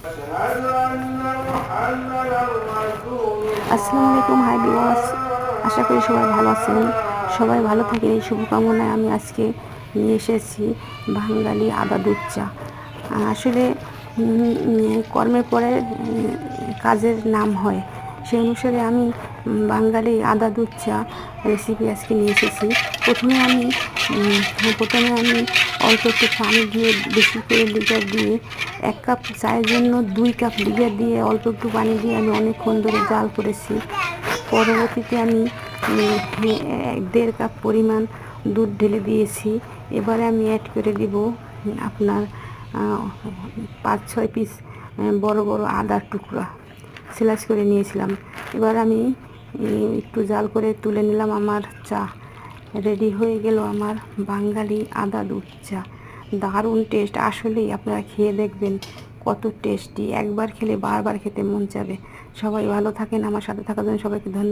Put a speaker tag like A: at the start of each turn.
A: আসসালামু আলাইকুম, hi viewers. আশা করি সবাই ভালো আছেন। সবাই ভালো থাকেন এই শুভকামনায় আমি আজকে নিয়ে এসেছি বাঙালি আদা দুধ চা। আসলে কর্মের পরে কাজের নাম হয়, সেই অনুসারে আমি বাঙালি আদা দুধ চা রেসিপি আজকে নিয়ে এসেছি। প্রথমে আমি অল্প একটু পানি দিয়ে, বেশি করে লিটার দিয়ে, 1 কাপ চায়ের জন্য 2 কাপ লিটার দিয়ে, অল্প একটু পানি দিয়ে আমি অনেকক্ষণ ধরে জাল করেছি। পরবর্তীতে আমি 1.5 কাপ পরিমাণ দুধ ঢেলে দিয়েছি। এবারে আমি অ্যাড করে দিব আপনার 5-6 পিস বড় বড় আদার টুকরা স্লাইস করে নিয়েছিলাম। এবার আমি একটু জাল করে তুলে নিলাম। আমার চা রেডি হয়ে গেল, আমার বাঙালি আদা দুধ চা। দারুণ টেস্ট, আসলেই আপনারা খেয়ে দেখবেন কত টেস্টি। একবার খেলে বারবার খেতে মন চাবে। সবাই ভালো থাকেন, আমার সাথে থাকার জন্য সবাইকে ধন্যবাদ।